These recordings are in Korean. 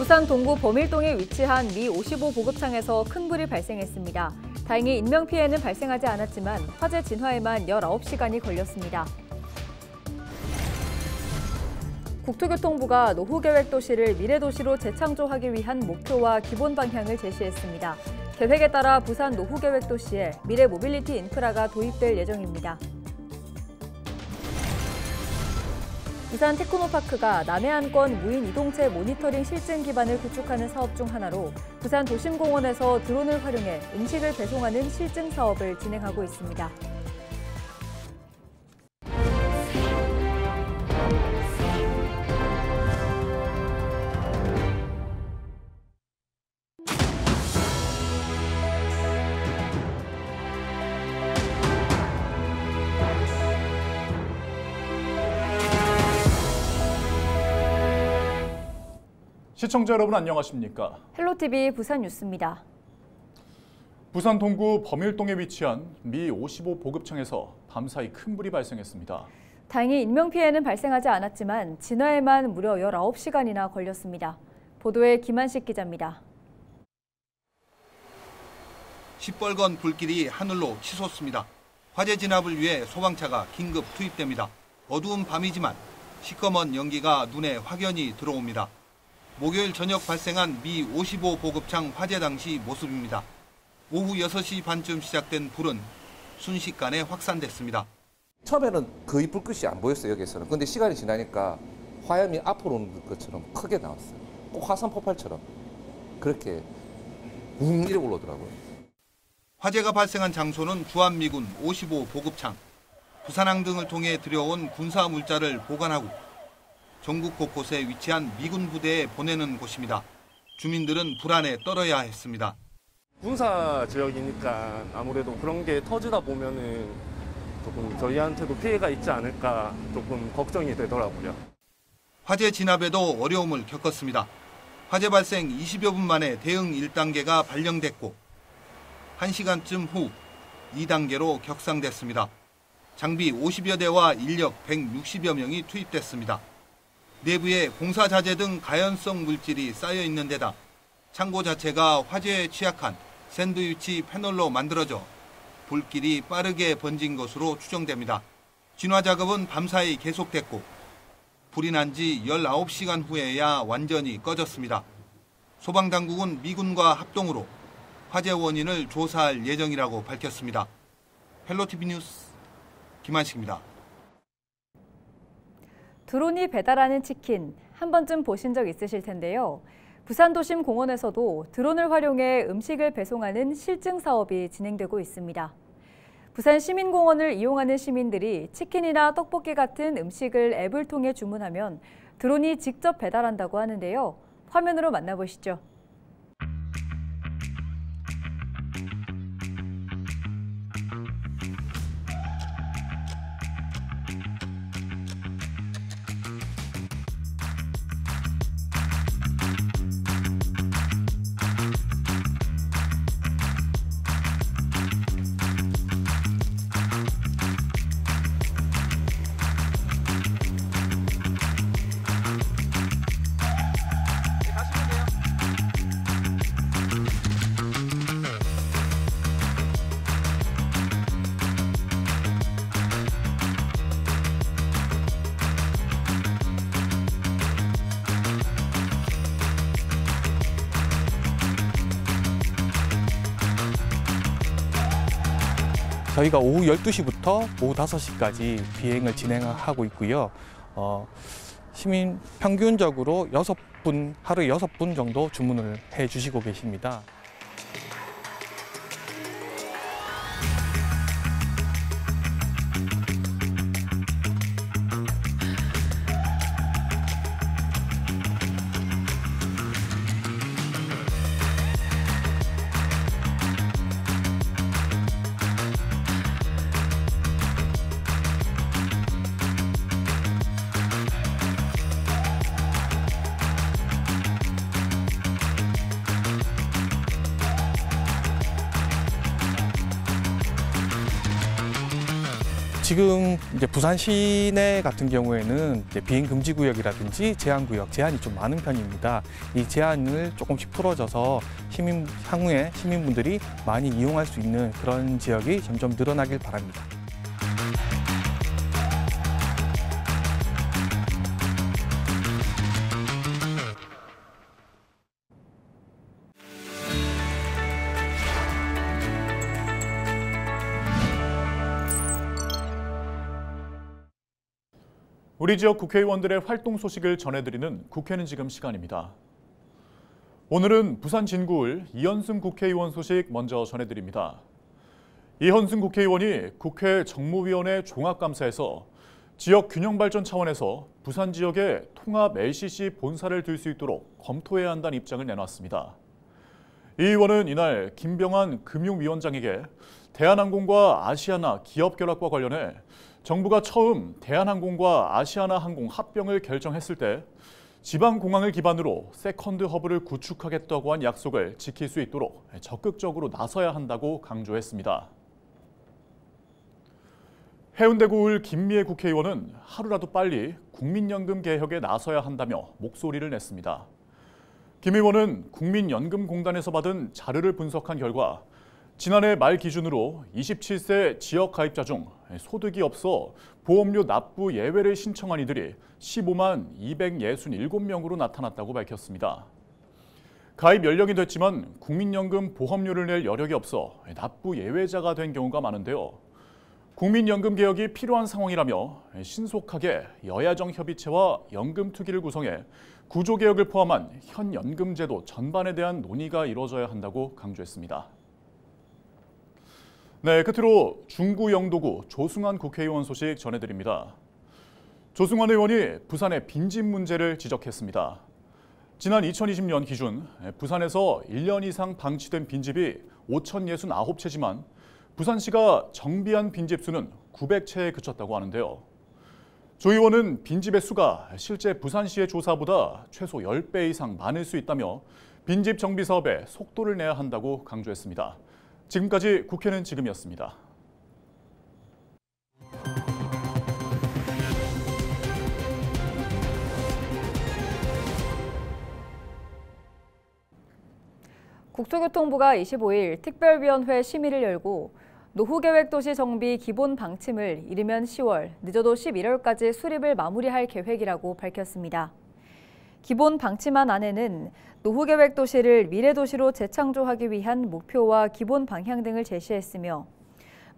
부산 동구 범일동에 위치한 미 55 보급창에서 큰 불이 발생했습니다. 다행히 인명피해는 발생하지 않았지만 화재 진화에만 19시간이 걸렸습니다. 국토교통부가 노후계획도시를 미래도시로 재창조하기 위한 목표와 기본 방향을 제시했습니다. 계획에 따라 부산 노후계획도시에 미래 모빌리티 인프라가 도입될 예정입니다. 부산 테크노파크가 남해안권 무인 이동체 모니터링 실증 기반을 구축하는 사업 중 하나로 부산 도심공원에서 드론을 활용해 음식을 배송하는 실증 사업을 진행하고 있습니다. 시청자 여러분 안녕하십니까? 헬로티비 부산 뉴스입니다. 부산 동구 범일동에 위치한 미 55 보급창에서 밤사이 큰 불이 발생했습니다. 다행히 인명피해는 발생하지 않았지만 진화에만 무려 19시간이나 걸렸습니다. 보도에 김한식 기자입니다. 시뻘건 불길이 하늘로 치솟습니다. 화재 진압을 위해 소방차가 긴급 투입됩니다. 어두운 밤이지만 시꺼먼 연기가 눈에 확연히 들어옵니다. 목요일 저녁 발생한 미 55 보급창 화재 당시 모습입니다. 오후 6시 반쯤 시작된 불은 순식간에 확산됐습니다. 처음에는 거의 불끝이 안 보였어요, 여기서는. 근데 시간이 지나니까 화염이 앞으로 오는 것처럼 크게 나왔어요. 꼭 화산 폭발처럼. 그렇게 웅 이래 올라오더라고요. 화재가 발생한 장소는 주한미군 55 보급창. 부산항 등을 통해 들여온 군사 물자를 보관하고 전국 곳곳에 위치한 미군 부대에 보내는 곳입니다. 주민들은 불안에 떨어야 했습니다. 군사 지역이니까 아무래도 그런 게 터지다 보면은 조금 저희한테도 피해가 있지 않을까 조금 걱정이 되더라고요. 화재 진압에도 어려움을 겪었습니다. 화재 발생 20여 분 만에 대응 1단계가 발령됐고 1시간쯤 후 2단계로 격상됐습니다. 장비 50여 대와 인력 160여 명이 투입됐습니다. 내부에 공사자재 등 가연성 물질이 쌓여 있는 데다 창고 자체가 화재에 취약한 샌드위치 패널로 만들어져 불길이 빠르게 번진 것으로 추정됩니다. 진화 작업은 밤사이 계속됐고 불이 난 지 19시간 후에야 완전히 꺼졌습니다. 소방당국은 미군과 합동으로 화재 원인을 조사할 예정이라고 밝혔습니다. 헬로티비 뉴스 김한식입니다. 드론이 배달하는 치킨, 한 번쯤 보신 적 있으실 텐데요. 부산 도심 공원에서도 드론을 활용해 음식을 배송하는 실증 사업이 진행되고 있습니다. 부산 시민공원을 이용하는 시민들이 치킨이나 떡볶이 같은 음식을 앱을 통해 주문하면 드론이 직접 배달한다고 하는데요. 화면으로 만나보시죠. 저희가 오후 12시부터 오후 5시까지 비행을 진행하고 있고요. 시민 평균적으로 하루에 6분 정도 주문을 해주시고 계십니다. 지금 이제 부산 시내 같은 경우에는 이제 비행 금지 구역이라든지 제한 구역, 제한이 좀 많은 편입니다. 이 제한을 조금씩 풀어져서 향후에 시민분들이 많이 이용할 수 있는 그런 지역이 점점 늘어나길 바랍니다. 우리 지역 국회의원들의 활동 소식을 전해드리는 국회는 지금 시간입니다. 오늘은 부산 진구을 이현승 국회의원 소식 먼저 전해드립니다. 이현승 국회의원이 국회 정무위원회 종합감사에서 지역 균형 발전 차원에서 부산 지역에 통합 LCC 본사를 들 수 있도록 검토해야 한다는 입장을 내놨습니다. 이 의원은 이날 김병환 금융위원장에게 대한항공과 아시아나 기업결합과 관련해 정부가 처음 대한항공과 아시아나항공 합병을 결정했을 때 지방공항을 기반으로 세컨드 허브를 구축하겠다고 한 약속을 지킬 수 있도록 적극적으로 나서야 한다고 강조했습니다. 해운대구을 김미애 국회의원은 하루라도 빨리 국민연금 개혁에 나서야 한다며 목소리를 냈습니다. 김 의원은 국민연금공단에서 받은 자료를 분석한 결과 지난해 말 기준으로 27세 지역 가입자 중 소득이 없어 보험료 납부 예외를 신청한 이들이 15만 267명으로 나타났다고 밝혔습니다. 가입 연령이 됐지만 국민연금 보험료를 낼 여력이 없어 납부 예외자가 된 경우가 많은데요. 국민연금 개혁이 필요한 상황이라며 신속하게 여야정 협의체와 연금투기를 구성해 구조개혁을 포함한 현 연금제도 전반에 대한 논의가 이루어져야 한다고 강조했습니다. 네, 끝으로 중구 영도구 조승환 국회의원 소식 전해드립니다. 조승환 의원이 부산의 빈집 문제를 지적했습니다. 지난 2020년 기준 부산에서 1년 이상 방치된 빈집이 5,069채지만 부산시가 정비한 빈집 수는 900채에 그쳤다고 하는데요. 조 의원은 빈집의 수가 실제 부산시의 조사보다 최소 10배 이상 많을 수 있다며 빈집 정비 사업에 속도를 내야 한다고 강조했습니다. 지금까지 국회는 지금이었습니다. 국토교통부가 25일 특별위원회 심의를 열고 노후계획도시 정비 기본 방침을 이르면 10월, 늦어도 11월까지 수립을 마무리할 계획이라고 밝혔습니다. 기본 방침안 안에는 노후계획도시를 미래도시로 재창조하기 위한 목표와 기본 방향 등을 제시했으며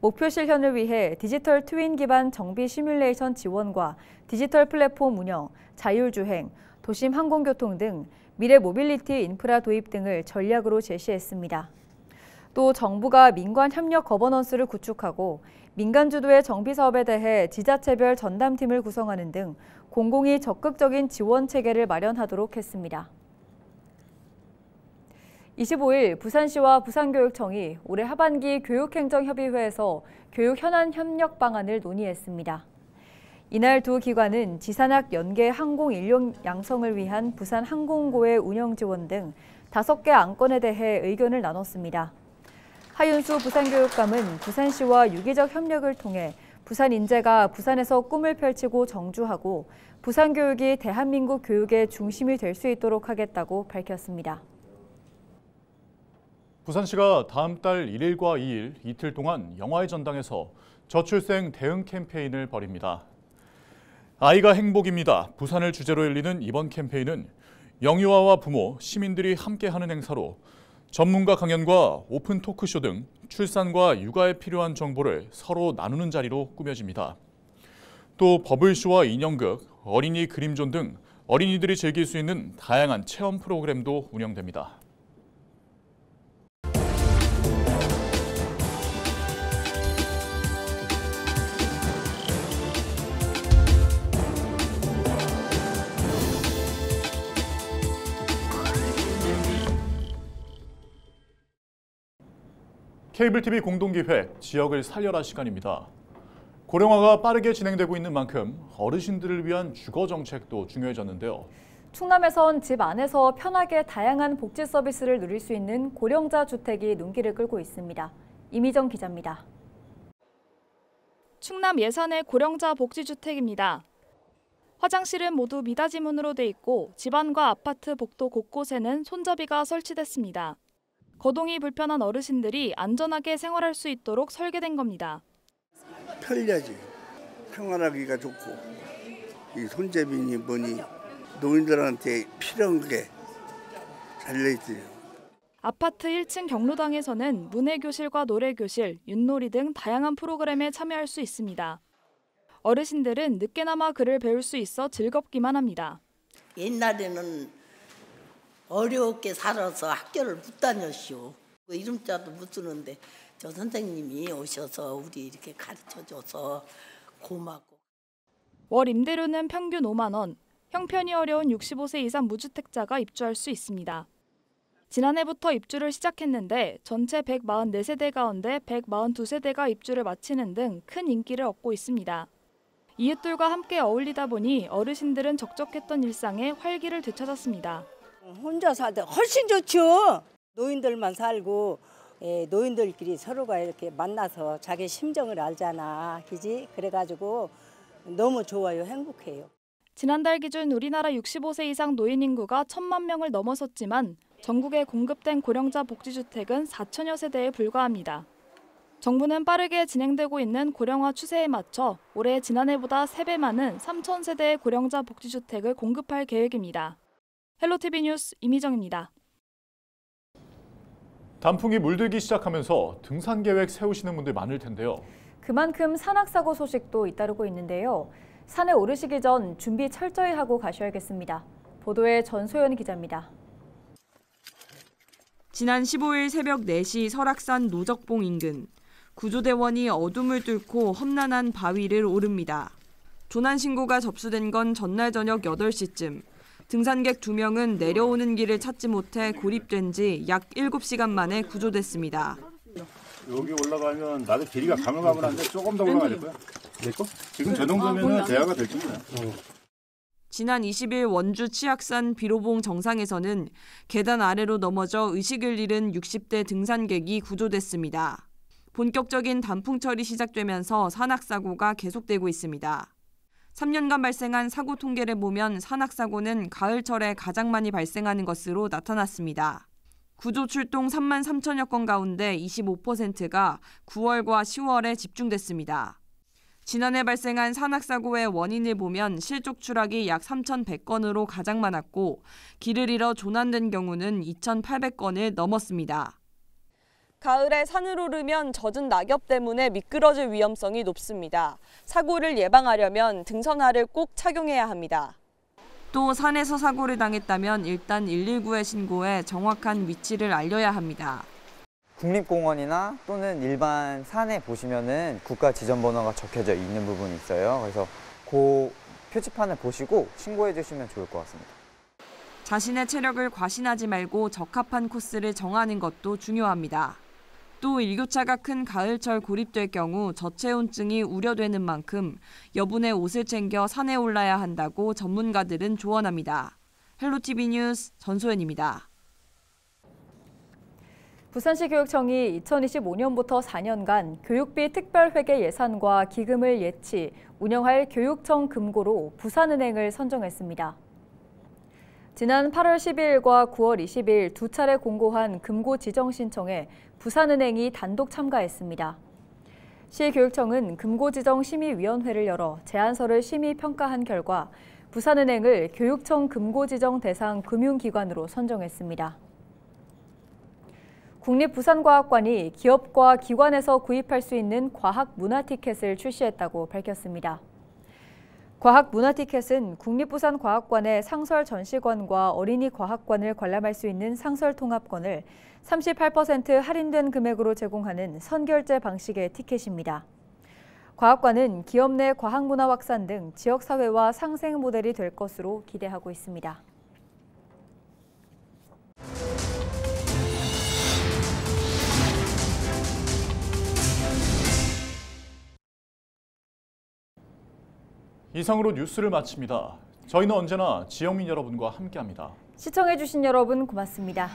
목표 실현을 위해 디지털 트윈 기반 정비 시뮬레이션 지원과 디지털 플랫폼 운영, 자율주행, 도심 항공교통 등 미래 모빌리티 인프라 도입 등을 전략으로 제시했습니다. 또 정부가 민관 협력 거버넌스를 구축하고 민간 주도의 정비 사업에 대해 지자체별 전담팀을 구성하는 등 공공이 적극적인 지원 체계를 마련하도록 했습니다. 25일 부산시와 부산교육청이 올해 하반기 교육행정협의회에서 교육 현안 협력 방안을 논의했습니다. 이날 두 기관은 지산학 연계 항공 인력 양성을 위한 부산 항공고의 운영 지원 등 5개 안건에 대해 의견을 나눴습니다. 하윤수 부산교육감은 부산시와 유기적 협력을 통해 부산 인재가 부산에서 꿈을 펼치고 정주하고 부산 교육이 대한민국 교육의 중심이 될 수 있도록 하겠다고 밝혔습니다. 부산시가 다음 달 1일과 2일 이틀 동안 영화의 전당에서 저출생 대응 캠페인을 벌입니다. 아이가 행복입니다. 부산을 주제로 열리는 이번 캠페인은 영유아와 부모, 시민들이 함께하는 행사로 전문가 강연과 오픈 토크쇼 등 출산과 육아에 필요한 정보를 서로 나누는 자리로 꾸며집니다. 또 버블쇼와 인형극, 어린이 그림존 등 어린이들이 즐길 수 있는 다양한 체험 프로그램도 운영됩니다. 케이블 TV 공동기획 지역을 살려라 시간입니다. 고령화가 빠르게 진행되고 있는 만큼 어르신들을 위한 주거 정책도 중요해졌는데요. 충남에선 집 안에서 편하게 다양한 복지 서비스를 누릴 수 있는 고령자 주택이 눈길을 끌고 있습니다. 이미정 기자입니다. 충남 예산의 고령자 복지주택입니다. 화장실은 모두 미닫이문으로 돼 있고 집안과 아파트 복도 곳곳에는 손잡이가 설치됐습니다. 거동이 불편한 어르신들이 안전하게 생활할 수 있도록 설계된 겁니다. 편리하지. 생활하기가 좋고 이 손잡이니 뭐니 노인들한테 필요한 게 달려있어요. 아파트 1층 경로당에서는 문해교실과 노래교실, 윷놀이 등 다양한 프로그램에 참여할 수 있습니다. 어르신들은 늦게나마 글을 배울 수 있어 즐겁기만 합니다. 옛날에는 어렵게 살아서 학교를 못 다녔쇼. 이름자도 못 쓰는데 저 선생님이 오셔서 우리 이렇게 가르쳐줘서 고맙고. 월 임대료는 평균 5만 원, 형편이 어려운 65세 이상 무주택자가 입주할 수 있습니다. 지난해부터 입주를 시작했는데 전체 144세대 가운데 142세대가 입주를 마치는 등 큰 인기를 얻고 있습니다. 이웃들과 함께 어울리다 보니 어르신들은 적적했던 일상에 활기를 되찾았습니다. 혼자 살다 훨씬 좋죠. 노인들만 살고 노인들끼리 서로가 이렇게 만나서 자기 심정을 알잖아. 그지? 그래가지고 너무 좋아요. 행복해요. 지난달 기준 우리나라 65세 이상 노인 인구가 1,000만 명을 넘어섰지만 전국에 공급된 고령자 복지주택은 4천여 세대에 불과합니다. 정부는 빠르게 진행되고 있는 고령화 추세에 맞춰 올해 지난해보다 3배 많은 3,000세대의 고령자 복지주택을 공급할 계획입니다. 헬로티비 뉴스 이미정입니다. 단풍이 물들기 시작하면서 등산 계획 세우시는 분들 많을 텐데요. 그만큼 산악사고 소식도 잇따르고 있는데요. 산에 오르시기 전 준비 철저히 하고 가셔야겠습니다. 보도에 전소연 기자입니다. 지난 15일 새벽 4시 설악산 노적봉 인근. 구조대원이 어둠을 뚫고 험난한 바위를 오릅니다. 조난 신고가 접수된 건 전날 저녁 8시쯤. 등산객 2명은 내려오는 길을 찾지 못해 고립된 지 약 7시간 만에 구조됐습니다. 여기 올라가면 나도 길이가 가물가물한데 조금 더 올라가야 될 거야. 지금 저 정도면 대화가 될 겁니다. 지난 20일 원주 치악산 비로봉 정상에서는 계단 아래로 넘어져 의식을 잃은 60대 등산객이 구조됐습니다. 본격적인 단풍철이 시작되면서 산악사고가 계속되고 있습니다. 3년간 발생한 사고 통계를 보면 산악사고는 가을철에 가장 많이 발생하는 것으로 나타났습니다. 구조 출동 3만 3천여 건 가운데 25%가 9월과 10월에 집중됐습니다. 지난해 발생한 산악사고의 원인을 보면 실족 추락이 약 3,100건으로 가장 많았고 길을 잃어 조난된 경우는 2,800건을 넘었습니다. 가을에 산을 오르면 젖은 낙엽 때문에 미끄러질 위험성이 높습니다. 사고를 예방하려면 등산화를 꼭 착용해야 합니다. 또 산에서 사고를 당했다면 일단 119에 신고해 정확한 위치를 알려야 합니다. 국립공원이나 또는 일반 산에 보시면은 국가 지정번호가 적혀져 있는 부분이 있어요. 그래서 그 표지판을 보시고 신고해 주시면 좋을 것 같습니다. 자신의 체력을 과신하지 말고 적합한 코스를 정하는 것도 중요합니다. 또 일교차가 큰 가을철 고립될 경우 저체온증이 우려되는 만큼 여분의 옷을 챙겨 산에 올라야 한다고 전문가들은 조언합니다. 헬로티비 뉴스 전소연입니다. 부산시 교육청이 2025년부터 4년간 교육비 특별회계 예산과 기금을 예치, 운영할 교육청 금고로 부산은행을 선정했습니다. 지난 8월 12일과 9월 20일 두 차례 공고한 금고 지정 신청에 부산은행이 단독 참가했습니다. 시교육청은 금고 지정 심의위원회를 열어 제안서를 심의 평가한 결과 부산은행을 교육청 금고 지정 대상 금융기관으로 선정했습니다. 국립부산과학관이 기업과 기관에서 구입할 수 있는 과학문화티켓을 출시했다고 밝혔습니다. 과학문화티켓은 국립부산과학관의 상설전시관과 어린이과학관을 관람할 수 있는 상설통합권을 38% 할인된 금액으로 제공하는 선결제 방식의 티켓입니다. 과학관은 기업 내 과학문화 확산 등 지역사회와 상생 모델이 될 것으로 기대하고 있습니다. 이상으로 뉴스를 마칩니다. 저희는 언제나 지역민 여러분과 함께합니다. 시청해주신 여러분 고맙습니다.